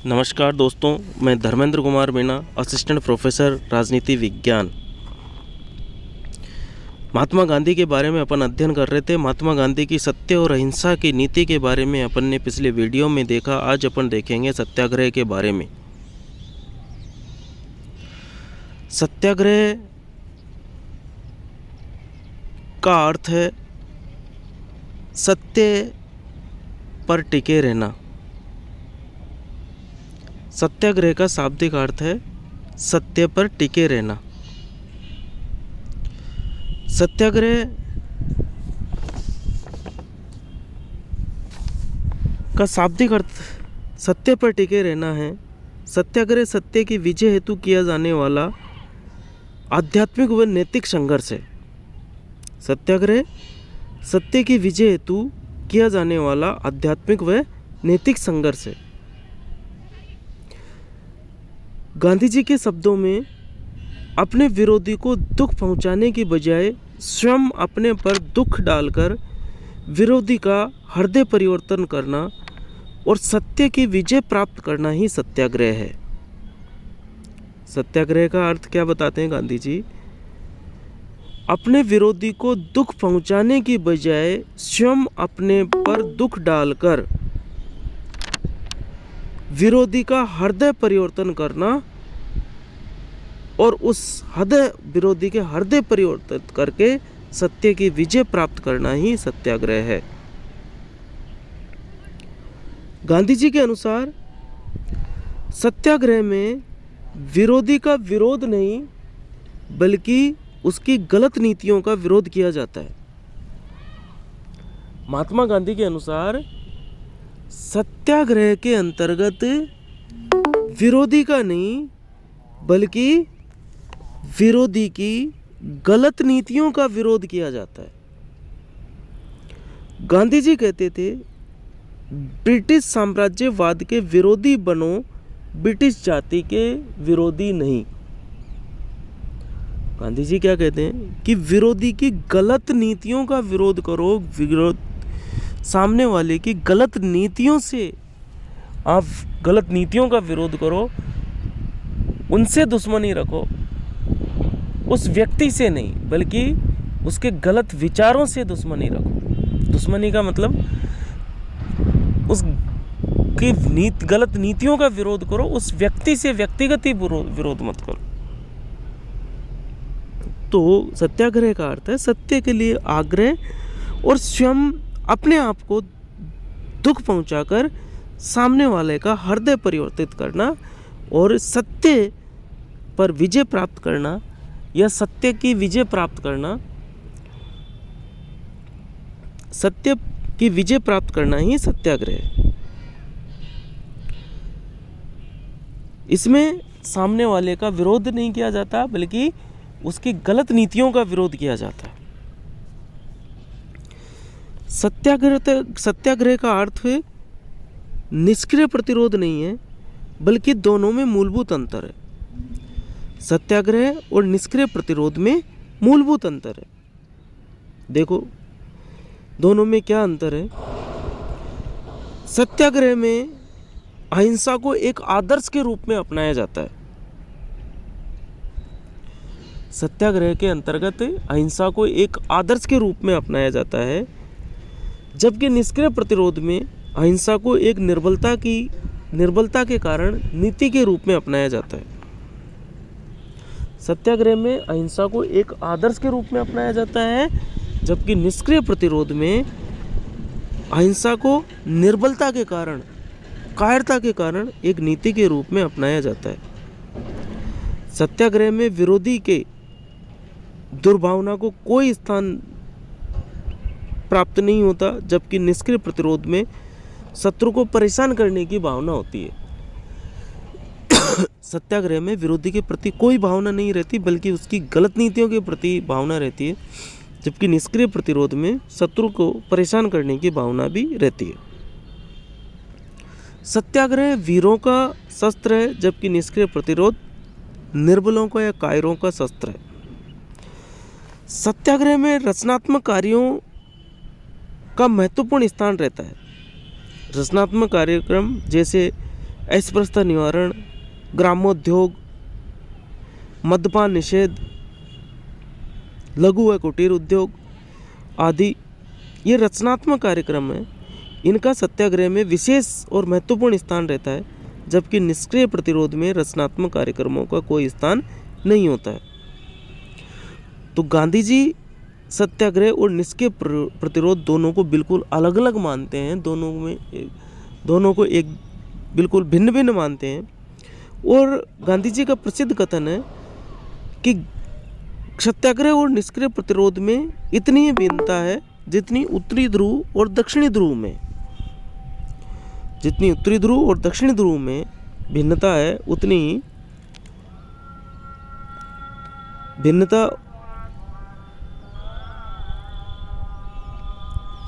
नमस्कार दोस्तों, मैं धर्मेंद्र कुमार मीणा, असिस्टेंट प्रोफेसर राजनीति विज्ञान। महात्मा गांधी के बारे में अपन अध्ययन कर रहे थे। महात्मा गांधी की सत्य और अहिंसा की नीति के बारे में अपन ने पिछले वीडियो में देखा। आज अपन देखेंगे सत्याग्रह के बारे में। सत्याग्रह का अर्थ है सत्य पर टिके रहना। सत्याग्रह का शाब्दिक अर्थ है सत्य पर टिके रहना। सत्याग्रह का शाब्दिक अर्थ सत्य पर टिके रहना है। सत्याग्रह सत्य की विजय हेतु किया जाने वाला आध्यात्मिक व नैतिक संघर्ष है। सत्याग्रह सत्य की विजय हेतु किया जाने वाला आध्यात्मिक व नैतिक संघर्ष है। गांधी जी के शब्दों में अपने विरोधी को दुख पहुंचाने की बजाय स्वयं अपने पर दुख डालकर विरोधी का हृदय परिवर्तन करना और सत्य की विजय प्राप्त करना ही सत्याग्रह है। सत्याग्रह का अर्थ क्या बताते हैं गांधी जी? अपने विरोधी को दुख पहुंचाने की बजाय स्वयं अपने पर दुख डालकर विरोधी का हृदय परिवर्तन करना और उस विरोधी के हृदय परिवर्तन करके सत्य की विजय प्राप्त करना ही सत्याग्रह है। गांधी जी के अनुसार सत्याग्रह में विरोधी का विरोध नहीं बल्कि उसकी गलत नीतियों का विरोध किया जाता है। महात्मा गांधी के अनुसार सत्याग्रह के अंतर्गत विरोधी का नहीं बल्कि विरोधी की गलत नीतियों का विरोध किया जाता है। गांधी जी कहते थे, ब्रिटिश साम्राज्यवाद के विरोधी बनो, ब्रिटिश जाति के विरोधी नहीं। गांधी जी क्या कहते हैं कि विरोधी की गलत नीतियों का विरोध करो। सामने वाले की गलत नीतियों से आप गलत नीतियों का विरोध करो, उनसे दुश्मनी रखो, उस व्यक्ति से नहीं बल्कि उसके गलत विचारों से दुश्मनी रखो। दुश्मनी का मतलब उसकी गलत नीतियों का विरोध करो, उस व्यक्ति से व्यक्तिगत ही विरोध मत करो। तो सत्याग्रह का अर्थ है सत्य के लिए आग्रह और स्वयं अपने आप को दुख पहुंचाकर सामने वाले का हृदय परिवर्तित करना और सत्य पर विजय प्राप्त करना या सत्य की विजय प्राप्त करना, सत्य की विजय प्राप्त करना ही सत्याग्रह है। इसमें सामने वाले का विरोध नहीं किया जाता बल्कि उसकी गलत नीतियों का विरोध किया जाता है। सत्याग्रह का अर्थ है निष्क्रिय प्रतिरोध नहीं है बल्कि दोनों में मूलभूत अंतर है। सत्याग्रह और निष्क्रिय प्रतिरोध में मूलभूत अंतर है। देखो दोनों में क्या अंतर है। सत्याग्रह में अहिंसा को एक आदर्श के रूप में अपनाया जाता है। सत्याग्रह के अंतर्गत अहिंसा को एक आदर्श के रूप में अपनाया जाता है, जबकि निष्क्रिय प्रतिरोध में अहिंसा को एक निर्बलता के कारण नीति के रूप में अपनाया जाता है। सत्याग्रह में अहिंसा को एक आदर्श के रूप में अपनाया जाता है, जबकि निष्क्रिय प्रतिरोध में अहिंसा को निर्बलता के कारण, कायरता के कारण एक नीति के रूप में अपनाया जाता है। सत्याग्रह में विरोधी के दुर्भावना को कोई स्थान प्राप्त नहीं होता, जबकि निष्क्रिय प्रतिरोध में शत्रु को परेशान करने की भावना होती है। सत्याग्रह में विरोधी के प्रति कोई भावना नहीं रहती बल्कि उसकी गलत नीतियों के प्रति भावना रहती है, जबकि निष्क्रिय प्रतिरोध में शत्रु को परेशान करने की भावना भी रहती है। सत्याग्रह वीरों का शस्त्र है, जबकि निष्क्रिय प्रतिरोध निर्बलों का या कायरों का शस्त्र है। सत्याग्रह में रचनात्मक कार्यों का महत्वपूर्ण स्थान रहता है। रचनात्मक कार्यक्रम जैसे अस्पृश्यता निवारण, ग्रामोद्योग, मद्यपान निषेध, लघु व कुटीर उद्योग आदि ये रचनात्मक कार्यक्रम है। इनका सत्याग्रह में विशेष और महत्वपूर्ण स्थान रहता है, जबकि निष्क्रिय प्रतिरोध में रचनात्मक कार्यक्रमों का कोई स्थान नहीं होता है। तो गांधी जी सत्याग्रह और निष्क्रिय प्रतिरोध दोनों को बिल्कुल अलग अलग मानते हैं, दोनों को एक बिल्कुल भिन्न भिन्न मानते हैं। और गांधी जी का प्रसिद्ध कथन है कि सत्याग्रह और निष्क्रिय प्रतिरोध में इतनी ही भिन्नता है जितनी उत्तरी ध्रुव और दक्षिणी ध्रुव में, जितनी उत्तरी ध्रुव और दक्षिणी ध्रुव में भिन्नता है, उतनी ही भिन्नता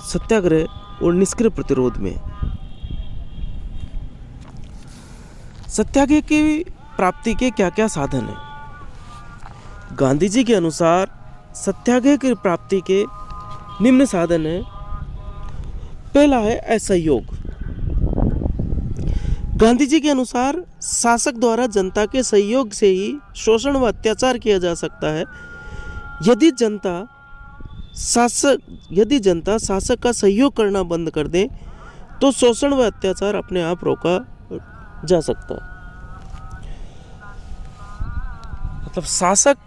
सत्याग्रह और निष्क्रिय प्रतिरोध में। सत्याग्रह की प्राप्ति के क्या क्या साधन हैं? गांधी जी के अनुसार सत्याग्रह की प्राप्ति के निम्न साधन हैं। पहला है असहयोग। गांधी जी के अनुसार शासक द्वारा जनता के सहयोग से ही शोषण व अत्याचार किया जा सकता है। यदि जनता शासक का सहयोग करना बंद कर दे तो शोषण व अत्याचार अपने आप रोका जा सकता है। मतलब शासक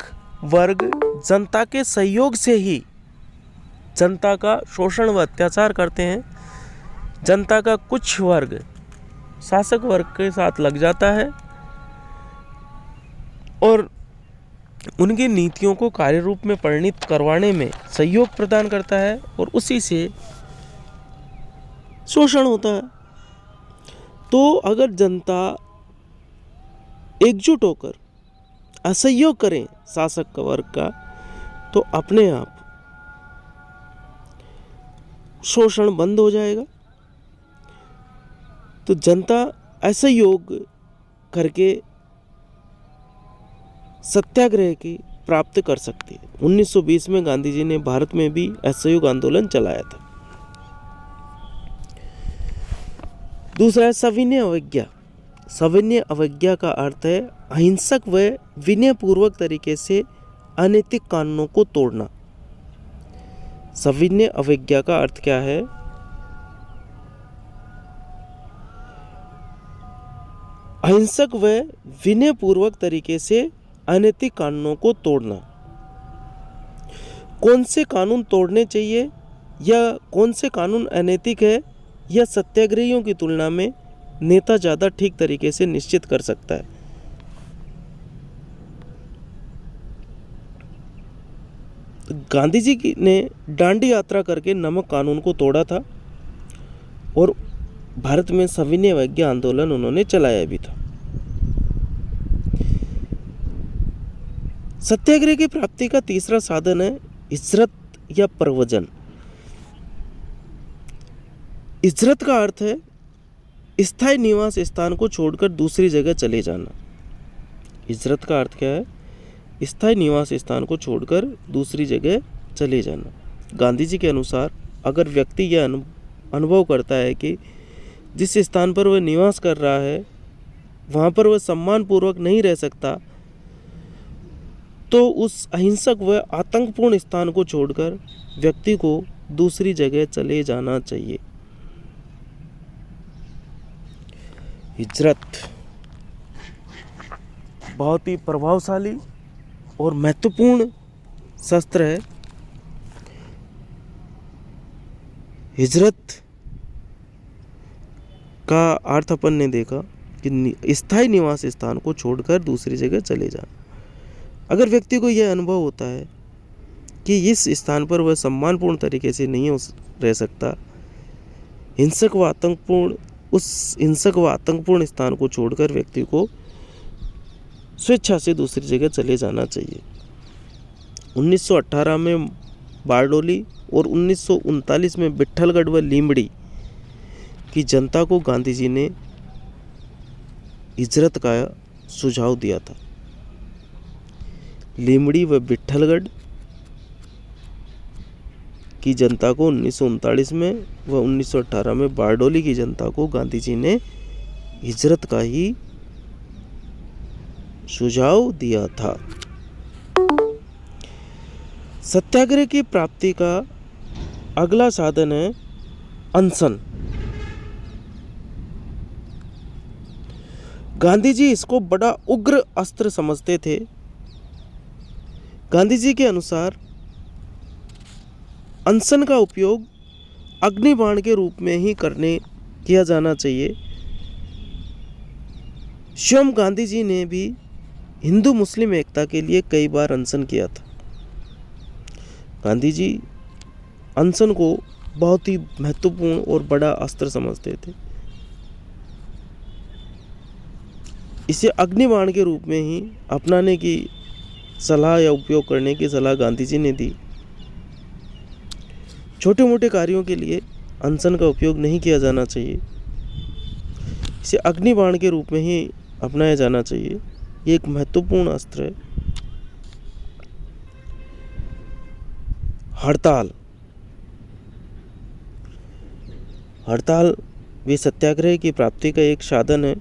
वर्ग जनता के सहयोग से ही जनता का शोषण व अत्याचार करते हैं। जनता का कुछ वर्ग शासक वर्ग के साथ लग जाता है और उनकी नीतियों को कार्य रूप में परिणित करवाने में सहयोग प्रदान करता है और उसी से शोषण होता है। तो अगर जनता एकजुट होकर असहयोग करें शासक वर्ग का, तो अपने आप शोषण बंद हो जाएगा। तो जनता असहयोग करके सत्याग्रह की प्राप्त कर सकती है। 1920 में गांधी जी ने भारत में भी असहयोग आंदोलन चलाया था। दूसरा है सविनय अवज्ञा। सविनय अवज्ञा का अर्थ है अहिंसक व विनयपूर्वक तरीके से अनैतिक कानूनों को तोड़ना। सविनय अवज्ञा का अर्थ क्या है? अहिंसक व विनयपूर्वक तरीके से अनैतिक कानूनों को तोड़ना। कौन से कानून तोड़ने चाहिए या कौन से कानून अनैतिक है, यह सत्याग्रहियों की तुलना में नेता ज़्यादा ठीक तरीके से निश्चित कर सकता है। गांधी जी ने डांडी यात्रा करके नमक कानून को तोड़ा था और भारत में सविनय अवज्ञा आंदोलन उन्होंने चलाया भी था। सत्याग्रह की प्राप्ति का तीसरा साधन है हिजरत या प्रव्रजन। हिजरत का अर्थ है स्थायी निवास स्थान को छोड़कर दूसरी जगह चले जाना। हिजरत का अर्थ क्या है? स्थायी निवास स्थान को छोड़कर दूसरी जगह चले जाना। गांधी जी के अनुसार अगर व्यक्ति यह अनुभव करता है कि जिस स्थान पर वह निवास कर रहा है वहाँ पर वह सम्मानपूर्वक नहीं रह सकता, तो उस अहिंसक व आतंकपूर्ण स्थान को छोड़कर व्यक्ति को दूसरी जगह चले जाना चाहिए। हिजरत बहुत ही प्रभावशाली और महत्वपूर्ण शस्त्र है। हिजरत का अर्थ अपन ने देखा कि स्थायी निवास स्थान को छोड़कर दूसरी जगह चले जाना। अगर व्यक्ति को यह अनुभव होता है कि इस स्थान पर वह सम्मानपूर्ण तरीके से नहीं रह सकता, उस हिंसक व आतंकपूर्ण स्थान को छोड़कर व्यक्ति को स्वेच्छा से दूसरी जगह चले जाना चाहिए। 1918 में बारडोली और 1939 में विट्ठलगढ़ व लीमड़ी की जनता को गांधी जी ने हिजरत का सुझाव दिया था। लीमड़ी व विट्ठलगढ़ की जनता को 1939 में व 1918 में बारडोली की जनता को गांधी जी ने हिजरत का ही सुझाव दिया था। सत्याग्रह की प्राप्ति का अगला साधन है अनशन। गांधी जी इसको बड़ा उग्र अस्त्र समझते थे। गांधी जी के अनुसार अनशन का उपयोग अग्निबाण के रूप में ही किया जाना चाहिए। स्वयं गांधी जी ने भी हिंदू मुस्लिम एकता के लिए कई बार अनशन किया था। गांधी जी अनशन को बहुत ही महत्वपूर्ण और बड़ा अस्त्र समझते थे। इसे अग्निबाण के रूप में ही अपनाने की सलाह या उपयोग करने की सलाह गांधी जी ने दी। छोटे मोटे कार्यों के लिए अनशन का उपयोग नहीं किया जाना चाहिए, इसे अग्निबाण के रूप में ही अपनाया जाना चाहिए। ये एक महत्वपूर्ण अस्त्र है। हड़ताल हड़ताल भी सत्याग्रह की प्राप्ति का एक साधन है।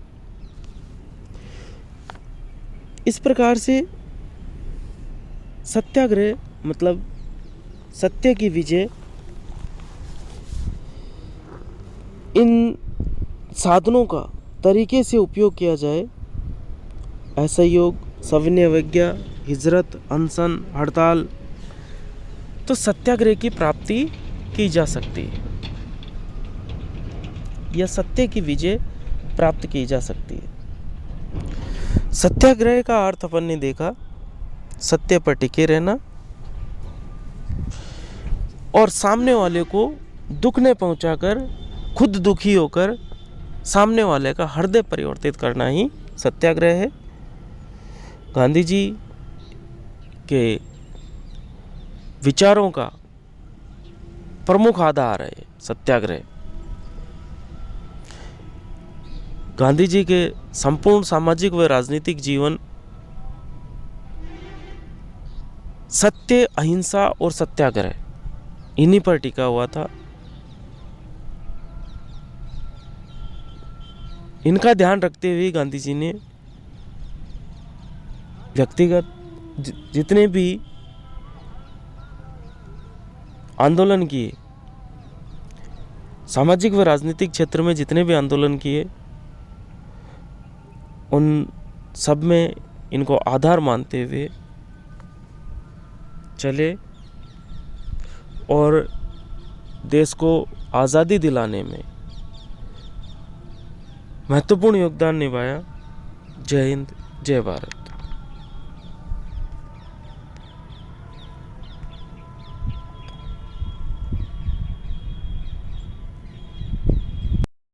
इस प्रकार से सत्याग्रह मतलब सत्य की विजय, इन साधनों का तरीके से उपयोग किया जाए, असहयोग, सविनय अवज्ञा, हिजरत, अनशन, हड़ताल, तो सत्याग्रह की प्राप्ति की जा सकती है या सत्य की विजय प्राप्त की जा सकती है। सत्याग्रह का अर्थ अपन ने देखा, सत्य पर टिके रहना और सामने वाले को दुख न पहुंचाकर खुद दुखी होकर सामने वाले का हृदय परिवर्तित करना ही सत्याग्रह है। गांधी जी के विचारों का प्रमुख आधार है सत्याग्रह। गांधी जी के संपूर्ण सामाजिक व राजनीतिक जीवन सत्य, अहिंसा और सत्याग्रह इन्हीं पर टिका हुआ था। इनका ध्यान रखते हुए गांधी जी ने व्यक्तिगत जितने भी आंदोलन किए, सामाजिक व राजनीतिक क्षेत्र में जितने भी आंदोलन किए, उन सब में इनको आधार मानते हुए चले और देश को आज़ादी दिलाने में महत्वपूर्ण योगदान निभाया। जय हिंद, जय भारत।